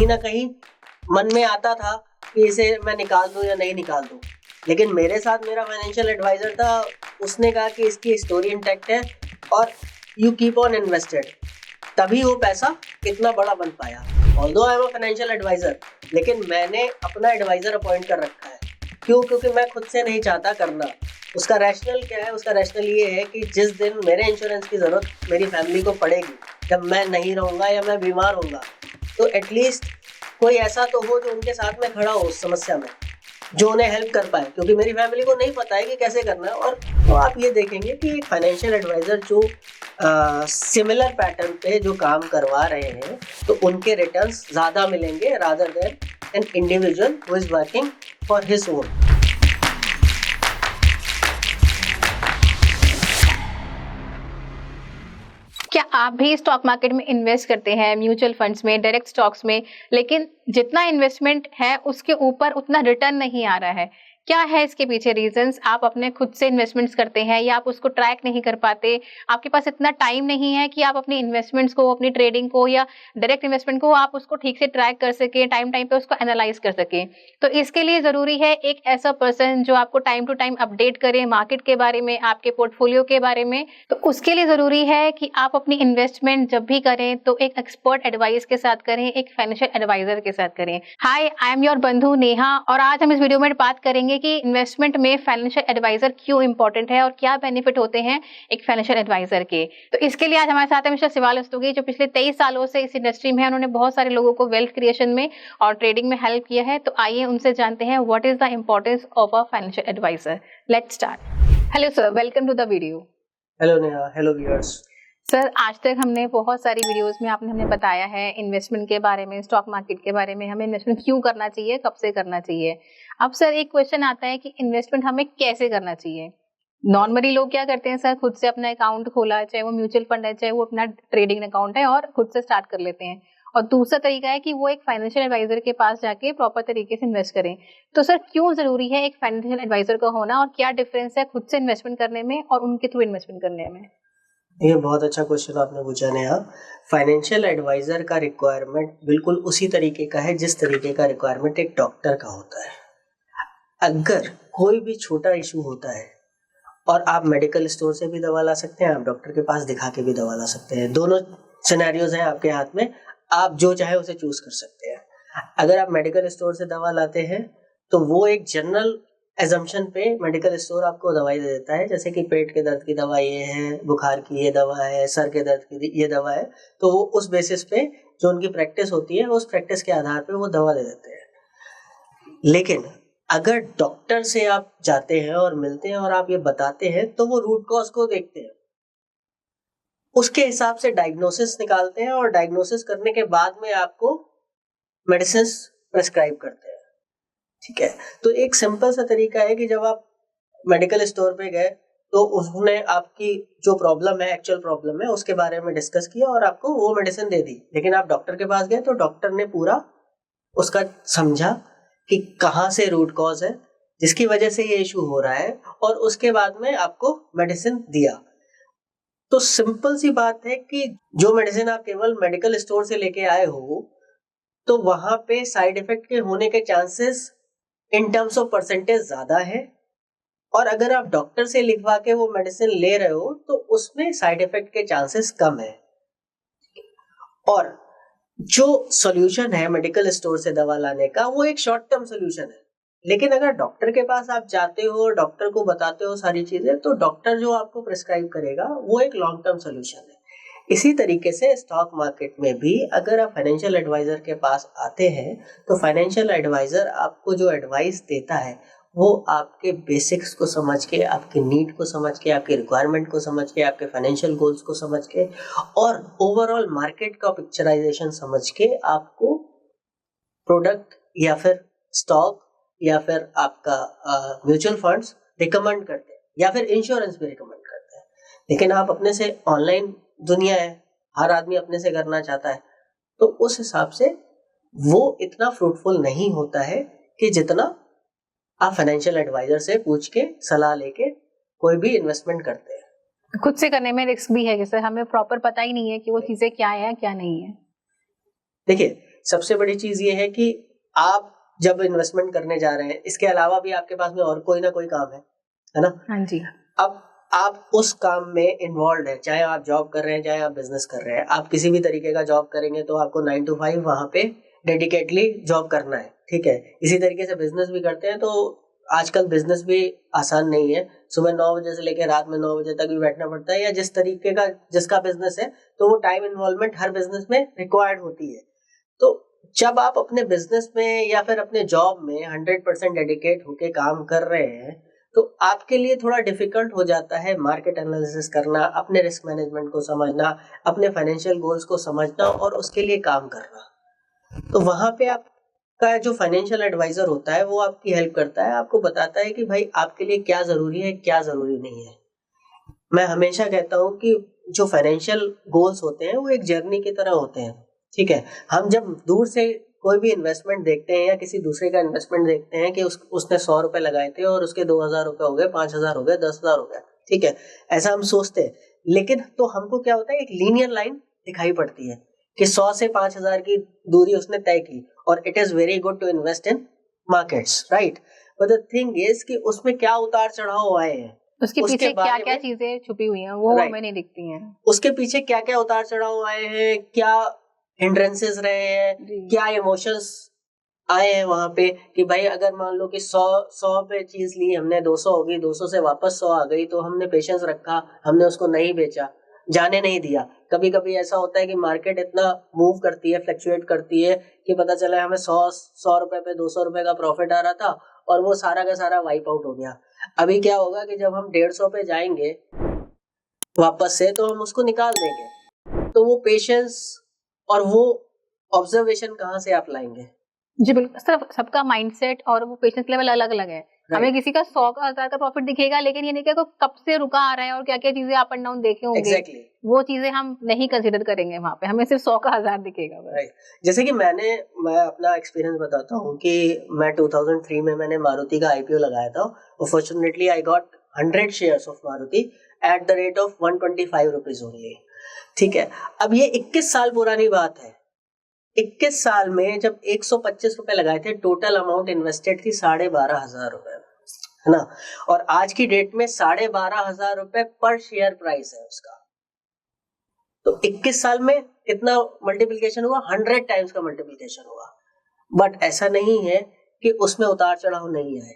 ना कहीं मन में आता था कि इसे मैं निकाल दूं या नहीं निकाल दूं, लेकिन मेरे साथ मेरा फाइनेंशियल एडवाइजर था। उसने कहा कि इसकी स्टोरी इंटैक्ट है और यू कीप ऑन इन्वेस्टेड, तभी वो पैसा इतना बड़ा बन पाया। Although I am a financial advisor, लेकिन मैंने अपना एडवाइजर अपॉइंट कर रखा है। क्यों? क्योंकि मैं खुद से नहीं चाहता करना। उसका रैशनल क्या है? उसका रैशनल ये है कि जिस दिन मेरे इंश्योरेंस की जरूरत मेरी फैमिली को पड़ेगी, जब मैं नहीं रहूंगा या मैं बीमार होऊंगा, तो एटलीस्ट कोई ऐसा तो हो जो उनके साथ में खड़ा हो उस समस्या में, जो उन्हें हेल्प कर पाए, क्योंकि मेरी फैमिली को नहीं पता है कि कैसे करना है। और तो आप ये देखेंगे कि एक फाइनेंशियल एडवाइजर जो सिमिलर पैटर्न पे जो काम करवा रहे हैं, तो उनके रिटर्न्स ज़्यादा मिलेंगे rather than an individual who is working for his own. क्या आप भी स्टॉक मार्केट में इन्वेस्ट करते हैं, म्यूचुअल फंड्स में, डायरेक्ट स्टॉक्स में, लेकिन जितना इन्वेस्टमेंट है उसके ऊपर उतना रिटर्न नहीं आ रहा है? क्या है इसके पीछे रीजंस? आप अपने खुद से इन्वेस्टमेंट्स करते हैं या आप उसको ट्रैक नहीं कर पाते, आपके पास इतना टाइम नहीं है कि आप अपनी इन्वेस्टमेंट्स को, अपनी ट्रेडिंग को या डायरेक्ट इन्वेस्टमेंट को आप उसको ठीक से ट्रैक कर सकें, टाइम टाइम पे उसको एनालाइज कर सकें। तो इसके लिए जरूरी है एक ऐसा पर्सन जो आपको टाइम टू टाइम अपडेट करे मार्केट के बारे में, आपके पोर्टफोलियो के बारे में। तो उसके लिए जरूरी है कि आप अपनी इन्वेस्टमेंट जब भी करें तो एक एक्सपर्ट एडवाइस के साथ करें, एक फाइनेंशियल एडवाइजर के साथ करें। हाय, आई एम योर बंधु नेहा, और आज हम इस वीडियो में बात करेंगे कि इन्वेस्टमेंट में फाइनेंशियल एडवाइजर क्यों इंपॉर्टेंट है और क्या बेनिफिट होते हैं एक फाइनेंशियल एडवाइजर के। तो इसके लिए आज हमारे साथ है मिस्टर शिवाल रस्तोगी, जो पिछले 23 सालों से इस इंडस्ट्री में है। उन्होंने बहुत सारे लोगों को वेल्थ क्रिएशन में और ट्रेडिंग में हेल्प किया है। तो आइए उनसे जानते हैं what is the importance of a financial advisor. Let's start. Hello sir, welcome to the video. Hello Neha, hello viewers. Sir, आज तक हमने बहुत सारी वीडियोस में आपने हमें बताया है इन्वेस्टमेंट के बारे में, स्टॉक मार्केट के बारे में, हमें इन्वेस्टमेंट क्यों करना चाहिए, कब से करना चाहिए। अब सर एक क्वेश्चन आता है कि इन्वेस्टमेंट हमें कैसे करना चाहिए। नॉर्मली लोग क्या करते हैं सर, खुद से अपना अकाउंट खोला, चाहे वो म्यूचुअल फंड है, चाहे वो अपना ट्रेडिंग अकाउंट है, और खुद से स्टार्ट कर लेते हैं। और दूसरा तरीका है कि वो एक फाइनेंशियल एडवाइजर के पास जाके प्रॉपर तरीके से इन्वेस्ट करें। तो सर क्यों जरूरी है एक फाइनेंशियल एडवाइजर का होना, और क्या डिफरेंस है खुद से इन्वेस्टमेंट करने में और उनके थ्रू इन्वेस्टमेंट करने में? ये बहुत अच्छा क्वेश्चन आपने पूछा नेहा। फाइनेंशियल एडवाइजर का रिक्वायरमेंट बिल्कुल उसी तरीके का है जिस तरीके का रिक्वायरमेंट एक डॉक्टर का होता है। अगर कोई भी छोटा इशू होता है, और आप मेडिकल स्टोर से भी दवा ला सकते हैं, आप डॉक्टर के पास दिखा के भी दवा ला सकते हैं। दोनों सिनेरियोज हैं आपके हाथ में, आप जो चाहे उसे चूज कर सकते हैं। अगर आप मेडिकल स्टोर से दवा लाते हैं तो वो एक जनरल एजम्पशन पे मेडिकल स्टोर आपको दवाई दे देता है, जैसे कि पेट के दर्द की दवा ये है, बुखार की ये दवा है, सर के दर्द की ये दवा है। तो वो उस बेसिस पे जो उनकी प्रैक्टिस होती है, उस प्रैक्टिस के आधार पे वो दवा दे देते हैं। लेकिन अगर डॉक्टर से आप जाते हैं और मिलते हैं और आप ये बताते हैं, तो वो रूट कॉज को देखते हैं, उसके हिसाब से डायग्नोसिस निकालते हैं, और डायग्नोसिस करने के बाद में आपको मेडिसिन प्रेस्क्राइब करते हैं। ठीक है, तो एक सिंपल सा तरीका है कि जब आप मेडिकल स्टोर पे गए तो उसने आपकी जो प्रॉब्लम है, एक्चुअल प्रॉब्लम है, उसके बारे में डिस्कस किया और आपको वो मेडिसिन दे दी। लेकिन आप डॉक्टर के पास गए तो डॉक्टर ने पूरा उसका समझा कि कहाँ से रूट कॉज है जिसकी वजह से ये इशू हो रहा है, और उसके बाद में आपको मेडिसिन दिया। तो सिंपल सी बात है कि जो मेडिसिन आप केवल मेडिकल स्टोर से लेके आए हो, तो वहां पे साइड इफेक्ट के होने के chances in terms of percentage ज्यादा है, और अगर आप डॉक्टर से लिखवा के वो मेडिसिन ले रहे हो तो उसमें साइड इफेक्ट के चांसेस कम है। और जो सॉल्यूशन है मेडिकल स्टोर से दवा लाने का, वो एक शॉर्ट टर्म सॉल्यूशन है। लेकिन अगर डॉक्टर के पास आप जाते हो और डॉक्टर को बताते हो सारी चीजें, तो डॉक्टर जो आपको प्रिस्क्राइब करेगा वो एक लॉन्ग टर्म सॉल्यूशन है। इसी तरीके से स्टॉक मार्केट में भी अगर आप फाइनेंशियल एडवाइजर के पास आते हैं, तो फाइनेंशियल एडवाइजर आपको जो एडवाइस देता है वो आपके बेसिक्स को समझ के, आपके नीड को समझ के, आपके रिक्वायरमेंट को समझ के, आपके फाइनेंशियल गोल्स को समझ के, और ओवरऑल मार्केट का पिक्चराइजेशन समझ के आपको प्रोडक्ट या फिर स्टॉक या फिर आपका म्यूचुअल फंड्स रिकमेंड करते हैं, या फिर इंश्योरेंस भी रिकमेंड करते हैं। लेकिन आप अपने से, ऑनलाइन दुनिया है, हर आदमी अपने से करना चाहता है, तो उस हिसाब से वो इतना फ्रूटफुल नहीं होता है कि जितना आप फाइनेंशियल एडवाइजर से पूछ के सलाह लेके कोई भी इन्वेस्टमेंट करते हैं। खुद से करने में रिस्क भी है, जैसे हमें प्रॉपर पता ही नहीं है कि वो चीजें क्या है क्या नहीं है। देखिए, सबसे बड़ी चीज ये है कि आप जब इन्वेस्टमेंट करने जा रहे हैं, इसके अलावा भी आपके पास में और कोई ना कोई काम है ना? हाँ जी। अब आप उस काम में इन्वॉल्व है, चाहे आप जॉब कर रहे हैं, चाहे आप बिजनेस कर रहे हैं, आप किसी भी तरीके का जॉब करेंगे तो आपको 9 to 5 वहां पे डेडिकेटली जॉब करना है, ठीक है। इसी तरीके से बिजनेस भी करते हैं तो आजकल बिजनेस भी आसान नहीं है। सुबह 9 बजे से लेकर रात में 9 बजे तक भी बैठना पड़ता है, या जिस तरीके का जिसका बिजनेस है तो वो टाइम इन्वॉल्वमेंट हर बिजनेस में रिक्वायर्ड होती है। तो जब आप अपने बिजनेस में या फिर अपने जॉब में 100% डेडिकेट होके काम कर रहे हैं तो आपके लिए थोड़ा डिफिकल्ट हो जाता है मार्केट एनालिसिस करना, अपने रिस्क मैनेजमेंट को समझना, अपने फाइनेंशियल गोल्स को समझना और उसके लिए काम करना। तो वहां पे आपका जो फाइनेंशियल एडवाइजर होता है वो आपकी हेल्प करता है, आपको बताता है कि भाई आपके लिए क्या जरूरी है, क्या जरूरी नहीं है। मैं हमेशा कहता हूँ कि जो फाइनेंशियल गोल्स होते हैं वो एक जर्नी की तरह होते हैं, ठीक है। हम जब दूर से कोई भी इन्वेस्टमेंट देखते हैं या किसी दूसरे का इन्वेस्टमेंट देखते हैं कि उसने 100 रुपए लगाए थे और उसके 2000 रुपए हो गए, 5000 हो गए, 10,000 हो गए, ठीक है, ऐसा हम सोचते हैं। लेकिन तो हमको क्या होता है, एक लीनियर लाइन दिखाई पड़ती है कि 100 से 5000 की दूरी उसने तय की, और it is very good to invest in markets, right. But the thing is कि उसमें क्या उतार चढ़ाव आए हैं, उसके पीछे क्या क्या में चीजें छुपी हुई हैं वो Right. हमें नहीं दिखती हैं। उसके पीछे क्या क्या उतार चढ़ाव आए हैं, क्या हिंड्रेंसेस रहे हैं, जी। क्या इमोशंस आए हैं वहां पे कि भाई अगर मान लो कि 100 पे चीज ली हमने, 200 होगी, 200 से वापस 100 आ गई तो हमने पेशेंस रखा, हमने उसको नहीं बेचा, जाने नहीं दिया। कभी कभी ऐसा होता है कि मार्केट इतना मूव करती है, फ्लक्चुएट करती है कि पता चला हमें 100 रुपए पे 200 रुपए का प्रॉफिट आ रहा था और वो सारा का सारा वाइप आउट हो गया। अभी क्या होगा कि जब हम 150 पे जाएंगे वापस से तो हम उसको निकाल देंगे। तो वो पेशेंस और वो ऑब्जर्वेशन कहाँ से आप लाएंगे? जी बिल्कुल, सबका माइंडसेट और वो पेशेंस लेवल अलग अलग है। हमें किसी का 100 का 1000 का प्रॉफिट दिखेगा, लेकिन ये नहीं कि कब से रुका आ रहा है और क्या क्या चीजें अप एंड डाउन देखे होंगे। Exactly. वो चीजें हम नहीं कंसीडर करेंगे वहां पे, हमें सिर्फ 100 का 1000 दिखेगा बस। राइट। जैसे कि मैं अपना एक्सपीरियंस बताता हूँ कि मैं 2003 में मैंने मारुति का आईपीओ लगाया था और fortunately I got 100 shares of Maruti at the rate of 125 rupees only, ठीक है। अब ये 21 साल पुरानी बात है। 21 साल में जब 125 रुपए लगाए थे, टोटल अमाउंट इन्वेस्टेड थी 12,500 रुपए, है ना। और आज की डेट में 12,500 रुपए पर शेयर प्राइस है उसका। तो 21 साल में कितना मल्टीप्लिकेशन हुआ? 100 टाइम्स का मल्टीप्लिकेशन हुआ। बट ऐसा नहीं है कि उसमें उतार चढ़ाव नहीं आए।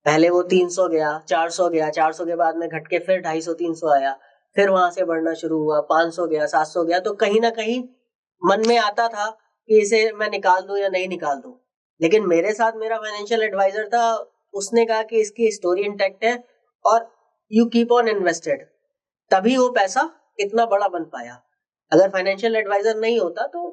पहले वो 300 गया, 400 गया, 400 के बाद में घट के फिर 250 300 आया, फिर वहां से बढ़ना शुरू हुआ, 500 गया, 700 गया। तो कहीं ना कहीं मन में आता था कि इसे मैं निकाल दूं या नहीं निकाल दूं। लेकिन मेरे साथ मेरा फाइनेंशियल एडवाइजर था, उसने कहा कि इसकी स्टोरी इंटैक्ट है और यू कीप ऑन इन्वेस्टेड, तभी वो पैसा इतना बड़ा बन पाया। अगर फाइनेंशियल एडवाइजर नहीं होता तो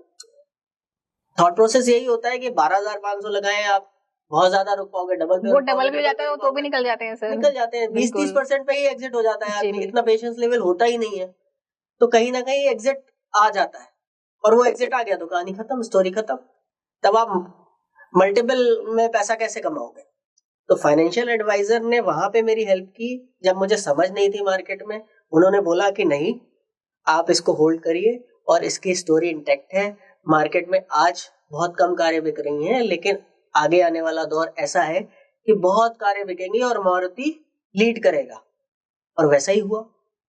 थॉट प्रोसेस यही होता है कि 12,500 लगाएं आप, बहुत ज्यादा रुक पाओगे, वो डबल भी हो जाता है तो भी निकल जाते हैं सर, निकल जाते हैं। 20-30% पे ही एग्जिट हो जाता है आदमी, इतना पेशेंस लेवल होता ही नहीं है। तो कहीं ना कहीं एग्जिट आ जाता है और वो एग्जिट आ गया तो कहानी खत्म, स्टोरी खत्म। तब आप मल्टीपल में पैसा कैसे कमाओगे? तो फाइनेंशियल एडवाइजर ने वहां पे मेरी हेल्प की जब मुझे समझ नहीं थी मार्केट में। उन्होंने बोला कि नहीं, आप इसको होल्ड करिए और इसकी स्टोरी इंटैक्ट है। मार्केट में आज बहुत कम कारें बिक रही हैं, लेकिन आगे आने वाला दौर ऐसा है कि बहुत कारें बिकेंगी और मारुति लीड करेगा। और वैसा ही हुआ।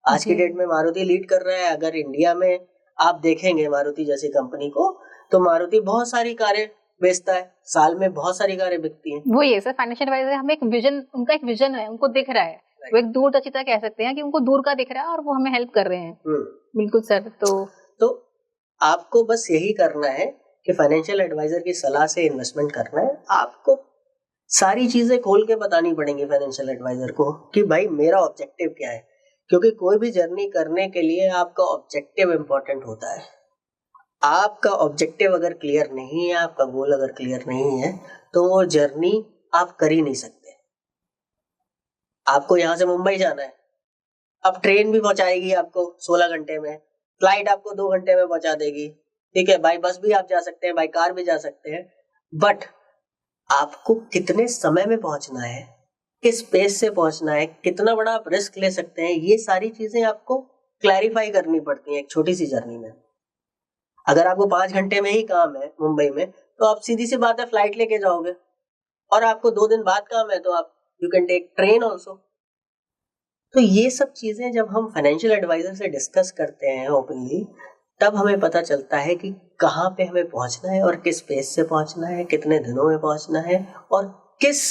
आज की डेट में मारुति लीड कर रहा है। अगर इंडिया में आप देखेंगे मारुति जैसी कंपनी को, तो मारुति बहुत सारी कारें बेचता है, साल में बहुत सारी कारें बिकती हैं। वो ये सर फाइनेंशियल एडवाइजर हमें एक विजन, उनका एक विजन है, उनको दिख रहा है, वो एक दूरदर्शिता कह सकते हैं कि उनको दूर का दिख रहा है और वो हमें हेल्प कर रहे हैं। बिल्कुल सर। तो आपको बस यही करना है कि फाइनेंशियल एडवाइजर की सलाह से इन्वेस्टमेंट करना है। आपको सारी चीजें खोल के बतानी पड़ेंगी फाइनेंशियल एडवाइजर को कि भाई मेरा ऑब्जेक्टिव क्या है, क्योंकि कोई भी जर्नी करने के लिए आपका ऑब्जेक्टिव इंपॉर्टेंट होता है। आपका ऑब्जेक्टिव अगर क्लियर नहीं है, आपका गोल अगर क्लियर नहीं है, तो वो जर्नी आप कर ही नहीं सकते। आपको यहाँ से मुंबई जाना है, अब ट्रेन भी पहुंचाएगी आपको 16 घंटे में, फ्लाइट आपको 2 घंटे में पहुंचा देगी, ठीक है। बाई बस भी आप जा सकते हैं, बाई कार भी जा सकते हैं, बट आपको कितने समय में पहुंचना है, किस पेस से पहुंचना है, कितना बड़ा आप रिस्क ले सकते हैं, ये सारी चीजें आपको क्लैरिफाई करनी पड़ती हैं एक छोटी सी जर्नी में। अगर आपको 5 घंटे में ही काम है मुंबई में, तो आप सीधी सी बात है फ्लाइट लेके जाओगे, और आपको 2 दिन बाद काम है तो आप you can take train also. तो ये सब चीजें जब हम फाइनेंशियल एडवाइजर से डिस्कस करते हैं ओपनली, तब हमें पता चलता है कि कहाँ पे हमें पहुंचना है और किस पेस से पहुंचना है, कितने दिनों में पहुंचना है, और किस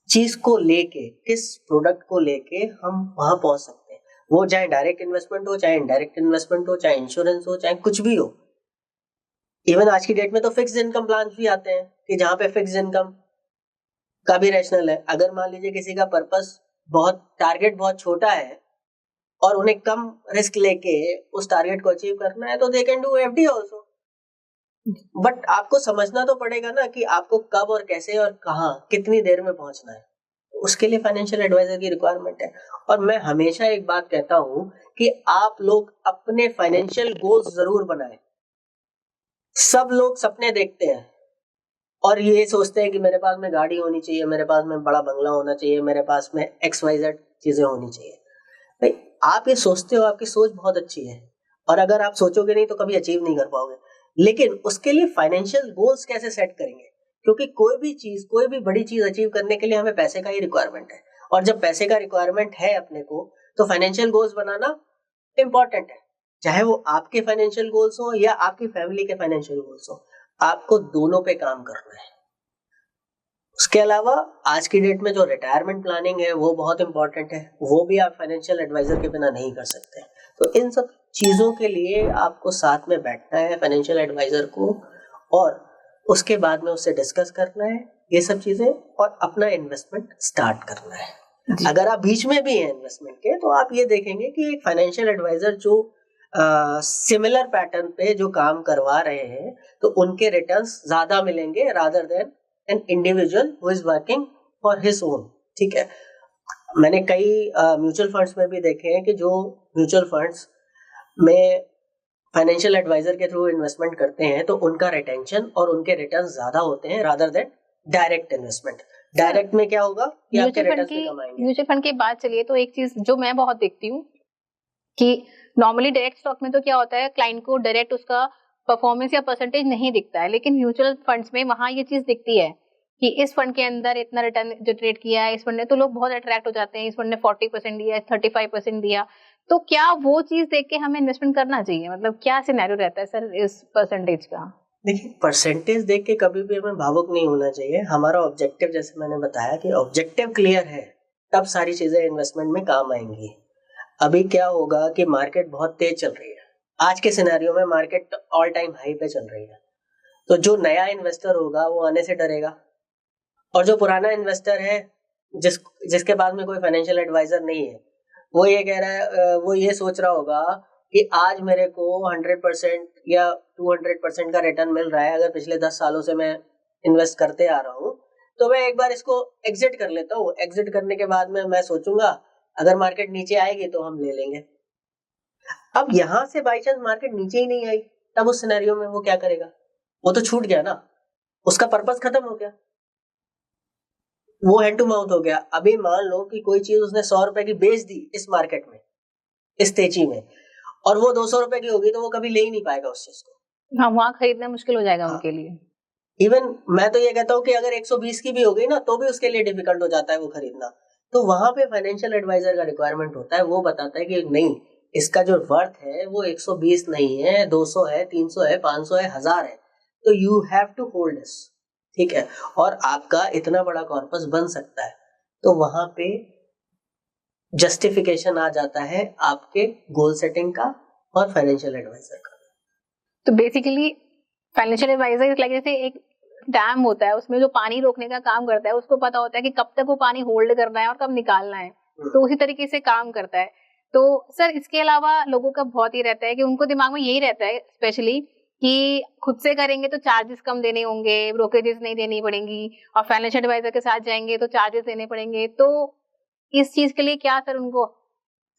चीज को लेके, किस प्रोडक्ट को लेके हम वहां पहुंच सकते हैं। वो चाहे डायरेक्ट इन्वेस्टमेंट हो, चाहे इनडायरेक्ट इन्वेस्टमेंट हो, चाहे इंश्योरेंस हो, चाहे कुछ भी हो। इवन आज की डेट में तो फिक्स इनकम प्लान भी आते हैं कि जहाँ पे फिक्स इनकम का भी रैशनल है। अगर मान लीजिए किसी का पर्पस बहुत, टारगेट बहुत छोटा है और उन्हें कम रिस्क लेके उस टारगेट को अचीव करना है, तो they can do FD also. But आपको समझना तो पड़ेगा ना कि आपको कब और कैसे और कहाँ कितनी देर में पहुंचना है। उसके लिए फाइनेंशियल एडवाइजर की रिक्वायरमेंट है। और मैं हमेशा एक बात कहता हूँ कि आप लोग अपने फाइनेंशियल गोल्स जरूर बनाएं। सब लोग सपने देखते हैं और ये सोचते हैं कि मेरे पास में गाड़ी होनी चाहिए, मेरे पास में बड़ा बंगला होना चाहिए, मेरे पास में XYZ चीजें होनी चाहिए। भाई, आप ये सोचते हो, आपकी सोच बहुत अच्छी है, और अगर आप सोचोगे नहीं तो कभी अचीव नहीं कर पाओगे। लेकिन उसके लिए फाइनेंशियल गोल्स कैसे सेट करेंगे? क्योंकि कोई भी चीज, कोई भी बड़ी चीज अचीव करने के लिए हमें पैसे का ही रिक्वायरमेंट है, और जब पैसे का रिक्वायरमेंट है अपने को, तो फाइनेंशियल गोल्स बनाना इंपॉर्टेंट है। चाहे वो आपके फाइनेंशियल गोल्स हो या आपकी फैमिली के फाइनेंशियल गोल्स हो, आपको दोनों पे काम करना है। उसके अलावा आज की डेट में जो रिटायरमेंट प्लानिंग है वो बहुत इंपॉर्टेंट है, वो भी आप फाइनेंशियल एडवाइजर के बिना नहीं कर सकते। तो इन सब चीजों के लिए आपको साथ में बैठना है फाइनेंशियल एडवाइजर को, और उसके बाद में उससे डिस्कस करना है ये सब चीजें, और अपना इन्वेस्टमेंट स्टार्ट करना है। अगर आप बीच में भी हैं इन्वेस्टमेंट के, तो आप ये देखेंगे कि एक फाइनेंशियल एडवाइजर जो सिमिलर पैटर्न पे जो काम करवा रहे हैं, तो उनके रिटर्न्स ज्यादा मिलेंगे rather than an individual who is working for his own. ठीक है, मैंने कई म्यूचुअल फंड्स में भी देखे हैं कि जो म्यूचुअल फंड्स में फाइनेंशियल एडवाइजर के थ्रू इन्वेस्टमेंट करते हैं, तो उनका रिटेंशन और उनके रिटर्न ज्यादा होते हैं rather than direct investment. Direct में क्या होगा कि आपके रिटर्न्स भी कम आएंगे। म्यूचुअल फंड की बात चलिए तो एक चीज जो मैं बहुत देखती हूँ कि नॉर्मली डायरेक्ट स्टॉक में तो क्या होता है, क्लाइंट को डायरेक्ट उसका परफॉर्मेंस या परसेंटेज नहीं दिखता है, लेकिन म्यूचुअल फंड्स में वहां ये चीज दिखती है कि इस फंड के अंदर इतना रिटर्न जनरेट किया है इस फंड ने, तो लोग बहुत अट्रैक्ट हो जाते हैं। इस फंड ने 40% दिया, 35% दिया। तो क्या वो चीज देख के हमें इन्वेस्टमेंट करना चाहिए? मतलब क्या सिनेरियो रहता है सर इस परसेंटेज का? देखिए, परसेंटेज देख के कभी भी हमें भावुक नहीं होना चाहिए। हमारा ऑब्जेक्टिव, जैसे मैंने बताया कि ऑब्जेक्टिव क्लियर है, तब सारी चीजें इन्वेस्टमेंट में काम आएंगी। अभी क्या होगा कि मार्केट बहुत तेज चल रही है। आज के सिनेरियो में मार्केट ऑल टाइम हाई पे चल रही है, तो जो नया इन्वेस्टर होगा वो आने से डरेगा, और जो पुराना इन्वेस्टर है, जिसके पास में कोई फाइनेंशियल एडवाइजर नहीं है, वो ये कह रहा है, वो ये सोच रहा होगा कि आज मेरे को 100% या 200% का रिटर्न मिल रहा है, अगर पिछले 10 सालों से मैं इन्वेस्ट करते आ रहा हूँ, तो मैं एक बार इसको एग्जिट कर लेता हूँ। एग्जिट करने के बाद में मैं सोचूंगा अगर मार्केट नीचे आएगी तो हम ले लेंगे। अब यहां से बाई चांस मार्केट नीचे ही नहीं आई, तब उस सिनेरियो में वो क्या करेगा? वो तो छूट गया ना, उसका पर्पस खत्म हो गया, वो हैंड टू माउथ हो गया। अभी मान लो कि कोई चीज उसने 100 रुपए की बेच दी इस मार्केट में, इस तेजी में, और वो 200 रुपए की होगी, तो वो कभी ले ही नहीं पाएगा उस चीज को। हाँ, वहाँ खरीदना मुश्किल हो जाएगा हाँ। उनके लिए। इवन मैं तो ये कहता हूँ कि अगर 120 की भी हो गई ना, तो भी उसके लिए डिफिकल्ट हो जाता है वो खरीदना। तो वहां पे फाइनेंशियल एडवाइजर का रिक्वायरमेंट होता है, वो बताता है कि नहीं, इसका जो वर्थ है वो 120 नहीं है, 200 है, 300 है, 500 है, 1000 है, तो you have to hold this. ठीक है, और आपका इतना बड़ा कॉर्पस बन सकता है, तो वहां पे जस्टिफिकेशन आ जाता है आपके गोल सेटिंग का और फाइनेंशियल एडवाइजर का। तो basically financial advisor is like जैसे एक डैम होता है, उसमें जो पानी रोकने का काम करता है, उसको पता होता है कि कब तक वो पानी होल्ड करना है और कब निकालना है, तो उसी तरीके से काम करता है। तो सर इसके अलावा लोगों का बहुत ही रहता है कि उनको दिमाग में यही रहता है स्पेशली कि खुद से करेंगे तो चार्जेस कम देने होंगे, ब्रोकरेजेस नहीं देनी पड़ेंगी, और फाइनेंशियल एडवाइजर के साथ जाएंगे तो चार्जेस देने पड़ेंगे। तो इस चीज के लिए क्या सर उनको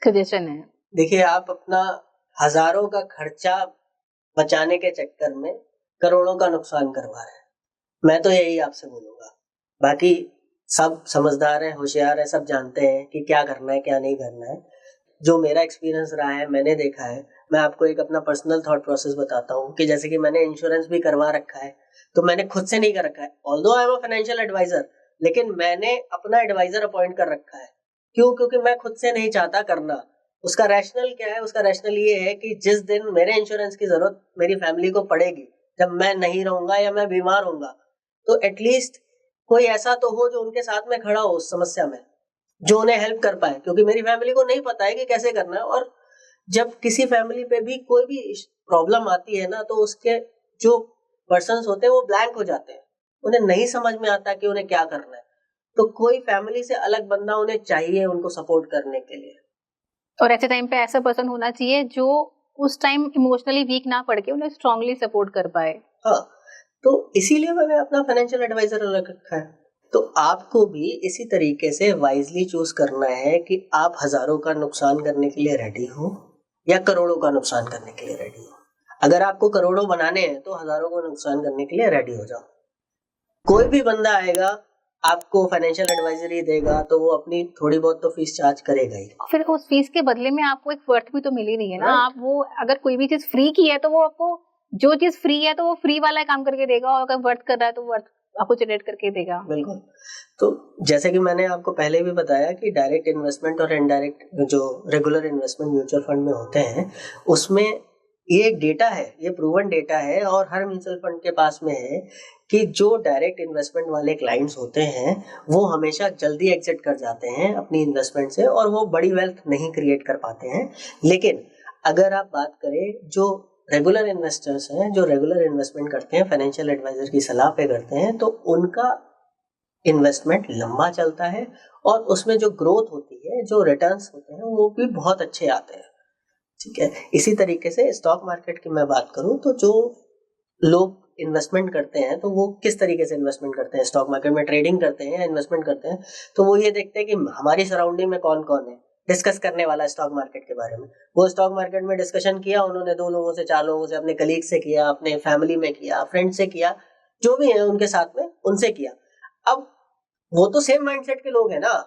सजेशन है? देखिए, आप अपना हजारों का खर्चा बचाने के चक्कर में करोड़ों का नुकसान करवा रहे हैं। मैं तो यही आपसे बोलूंगा। बाकी सब समझदार हैं, होशियार हैं, सब जानते हैं कि क्या करना है क्या नहीं करना है। जो मेरा एक्सपीरियंस रहा है, मैंने देखा है, मैं आपको एक अपना पर्सनल थॉट प्रोसेस बताता हूँ कि जैसे कि मैंने इंश्योरेंस भी करवा रखा है, तो मैंने खुद से नहीं कर रखा है, although I am a financial advisor, लेकिन मैंने अपना एडवाइजर अपॉइंट कर रखा है। क्यों? क्योंकि मैं खुद से नहीं चाहता करना। उसका रैशनल क्या है? उसका रैशनल ये है कि जिस दिन मेरे इंश्योरेंस की जरूरत मेरी फैमिली को पड़ेगी, जब मैं नहीं रहूंगा या मैं बीमार होऊंगा, तो एटलीस्ट कोई ऐसा तो हो जो उनके साथ में खड़ा हो उस समस्या में, जो उन्हें हेल्प कर पाए, क्योंकि मेरी फैमिली को नहीं पता है कि कैसे करना है। और जब किसी फैमिली पे भी कोई भी प्रॉब्लम आती है ना, तो उसके जो पर्सन्स होते हैं वो ब्लैंक हो जाते हैं, उन्हें नहीं समझ में आता कि उन्हें क्या करना है। तो कोई फैमिली से अलग बंदा उन्हें चाहिए उनको सपोर्ट करने के लिए। और ऐसे टाइम पे ऐसा पर्सन होना चाहिए जो उस टाइम इमोशनली वीक ना पड़ के उन्हें स्ट्रांगली सपोर्ट कर पाए। हाँ, तो इसीलिए मैंने अपना फाइनेंशियल एडवाइजर अलग रखा है। तो आपको भी इसी तरीके से वाइजली चूज करना है कि आप हजारों का नुकसान करने के लिए रेडी हो या करोड़ों का नुकसान करने के लिए रेडी हो। अगर आपको करोड़ों बनाने हैं तो हजारों को नुकसान करने के लिए रेडी हो जाओ। कोई भी बंदा आएगा आपको फाइनेंशियल एडवाइजरी देगा तो वो अपनी थोड़ी बहुत तो फीस चार्ज करेगा ही। फिर उस फीस के बदले में आपको एक वर्थ भी तो मिल ही रही है ना। Right. आप वो अगर कोई भी चीज फ्री की है तो वो आपको जो चीज फ्री है तो वो फ्री वाला काम करके देगा, और अगर वर्थ कर रहा है तो वर्थ आपको जनरेट करके देगा। बिल्कुल। तो जैसे कि मैंने आपको पहले भी बताया कि डायरेक्ट इन्वेस्टमेंट और इनडायरेक्ट जो रेगुलर इन्वेस्टमेंट म्यूचुअल फंड में होते हैं, उसमें ये एक डेटा है, ये प्रूवन डेटा है और हर म्यूचुअल फंड के पास में है कि जो डायरेक्ट इन्वेस्टमेंट वाले क्लाइंट्स होते हैं वो हमेशा जल्दी एग्जिट कर जाते हैं अपनी इन्वेस्टमेंट से और वो बड़ी वेल्थ नहीं क्रिएट कर पाते हैं। लेकिन अगर आप बात करें जो रेगुलर इन्वेस्टर्स हैं, जो रेगुलर इन्वेस्टमेंट करते हैं, फाइनेंशियल एडवाइजर की सलाह पे करते हैं, तो उनका इन्वेस्टमेंट लंबा चलता है और उसमें जो ग्रोथ होती है, जो रिटर्न्स होते हैं वो भी बहुत अच्छे आते हैं। ठीक है, इसी तरीके से स्टॉक मार्केट की मैं बात करूं तो जो लोग इन्वेस्टमेंट करते हैं तो वो किस तरीके से इन्वेस्टमेंट करते हैं, स्टॉक मार्केट में ट्रेडिंग करते हैं या इन्वेस्टमेंट करते हैं, तो वो ये देखते हैं कि हमारी सराउंडिंग में कौन कौन है, डिस्कस करने वाला स्टॉक मार्केट के बारे में। वो स्टॉक मार्केट में डिस्कशन किया उन्होंने 2 लोगों से, 4 लोगों से, अपने कलीग से किया, अपने फैमिली में किया, फ्रेंड से किया, जो भी है उनके साथ में उनसे किया। अब वो तो सेम माइंडसेट के लोग हैं ना,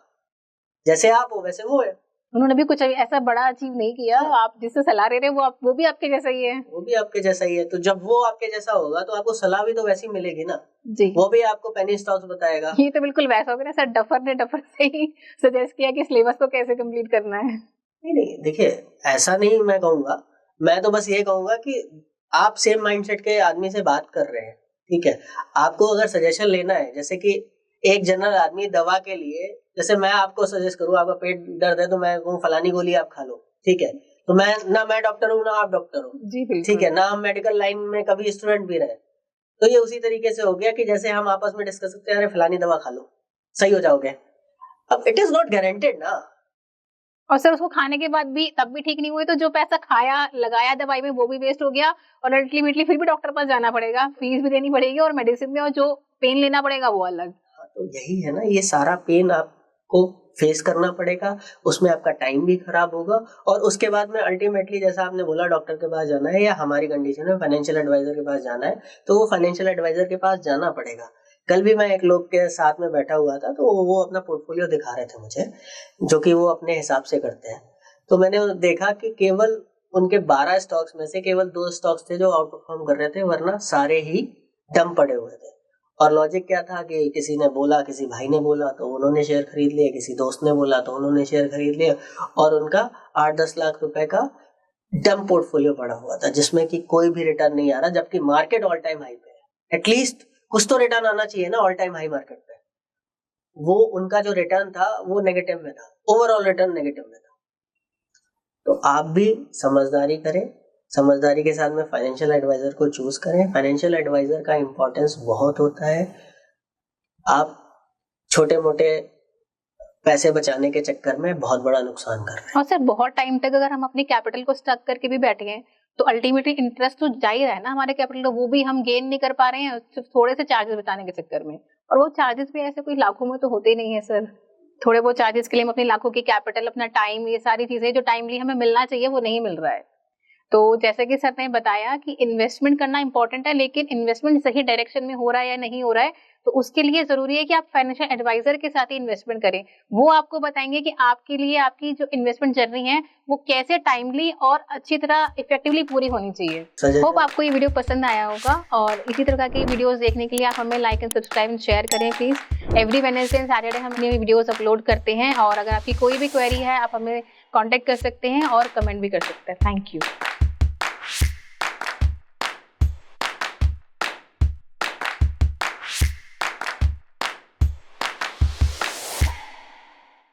जैसे आप हो वैसे वो है। उन्होंने भी कुछ ऐसा बड़ा अचीव नहीं किया। आप जिससे सलाह ले रहे हैं वो भी आपके जैसा ही है। वो भी आपके जैसा ही है, तो जब वो आपके जैसा होगा तो आपको सलाह भी तो वैसी मिलेगी ना। जी, वो भी आपको पेनी स्टॉक्स बताएगा। ये तो बिल्कुल वैसा हो गया ना सर, डफर ने डफर से ही सजेस्ट किया कि सिलेबस को कैसे कंप्लीट करना है। नहीं नहीं, देखिए ऐसा नहीं मैं कहूंगा, मैं तो बस ये कहूंगा कि आप सेम माइंडसेट के आदमी से बात कर रहे हैं, ठीक है। आपको अगर सजेशन लेना है, जैसे कि एक जनरल आदमी दवा के लिए, जैसे मैं आपको सजेस्ट करूं, आपका पेट दर्द है तो मैं कहूं फलानी गोली आप खा लो, ठीक है, तो मैं डॉक्टर हूं ना आप डॉक्टर हो, जी बिल्कुल। ठीक है ना, हम मेडिकल लाइन में कभी स्टूडेंट भी रहे। तो ये उसी तरीके से हो गया कि जैसे हम आपस में डिस्कस करते हैं, अरे फलानी दवा खा लो सही हो जाओगे। अब इट इज नॉट गारंटेड ना। और सर उसको खाने के बाद भी तब भी ठीक नहीं हुए तो जो पैसा खाया लगाया दवाई में वो भी वेस्ट हो गया, और अल्टीमेटली फिर भी डॉक्टर पास जाना पड़ेगा, फीस भी देनी पड़ेगी और मेडिसिन में, और जो पेन लेना पड़ेगा वो अलग। हाँ, तो यही है ना, ये सारा पेन आपको फेस करना पड़ेगा, उसमें आपका टाइम भी खराब होगा और उसके बाद में अल्टीमेटली जैसा आपने बोला डॉक्टर के पास जाना है या हमारी कंडीशन में फाइनेंशियल एडवाइजर के पास जाना है, तो वो फाइनेंशियल एडवाइजर के पास जाना पड़ेगा। कल भी मैं एक लोग के साथ में बैठा हुआ था, तो वो अपना पोर्टफोलियो दिखा रहे थे मुझे, जो कि वो अपने हिसाब से करते हैं। तो मैंने देखा कि केवल उनके 12 स्टॉक्स में से केवल 2 स्टॉक्स थे जो आउट परफॉर्म कर रहे थे, वरना सारे ही डम पड़े हुए थे। और लॉजिक क्या था कि किसी ने बोला, किसी भाई ने बोला तो उन्होंने शेयर खरीद लिए, किसी दोस्त ने बोला तो उन्होंने शेयर खरीद लिए, और उनका 8-10 लाख रुपए का डम पोर्टफोलियो पड़ा हुआ था जिसमें कि कोई भी रिटर्न नहीं आ रहा, जबकि मार्केट ऑल टाइम हाई पे है। एटलीस्ट कुछ तो रिटर्न आना चाहिए ना ऑल टाइम हाई मार्केट पे। वो उनका जो रिटर्न था वो नेगेटिव में था, ओवरऑल रिटर्न नेगेटिव में था। तो आप भी समझदारी करें, समझदारी के साथ में फाइनेंशियल एडवाइजर को चूज करें। फाइनेंशियल एडवाइजर का इंपॉर्टेंस बहुत होता है। आप छोटे मोटे पैसे बचाने के चक्कर में बहुत बड़ा नुकसान कर रहे हैं। और सर बहुत टाइम तक अगर हम अपनी कैपिटल को स्टक करके भी बैठे हैं तो अल्टीमेटली इंटरेस्ट तो जा ही रहा है ना हमारे कैपिटल का, वो भी हम गेन नहीं कर पा रहे हैं सिर्फ थोड़े से चार्जेस बचाने के चक्कर में। और वो चार्जेस भी ऐसे कोई लाखों में तो होते ही नहीं है सर। थोड़े बहुत चार्जेस के लिए हम अपनी लाखों की कैपिटल, अपना टाइम, ये सारी चीजें जो टाइमली हमें मिलना चाहिए वो नहीं मिल रहा है। तो जैसा कि सर ने बताया कि इन्वेस्टमेंट करना इंपॉर्टेंट है, लेकिन इन्वेस्टमेंट सही डायरेक्शन में हो रहा है या नहीं हो रहा है, तो उसके लिए जरूरी है कि आप फाइनेंशियल एडवाइजर के साथ ही इन्वेस्टमेंट करें। वो आपको बताएंगे कि आपके लिए आपकी जो इन्वेस्टमेंट जर्नी है वो कैसे टाइमली और अच्छी तरह इफेक्टिवली पूरी होनी चाहिए। होप आपको ये वीडियो पसंद आया होगा, और इसी तरह की वीडियोस देखने के लिए आप हमें like and subscribe and share करें please. Every Wednesday and Saturday हम नई वीडियोस अपलोड करते हैं, और अगर आपकी कोई भी क्वेरी है आप हमें कांटेक्ट कर सकते हैं और कमेंट भी कर सकते हैं। Thank you.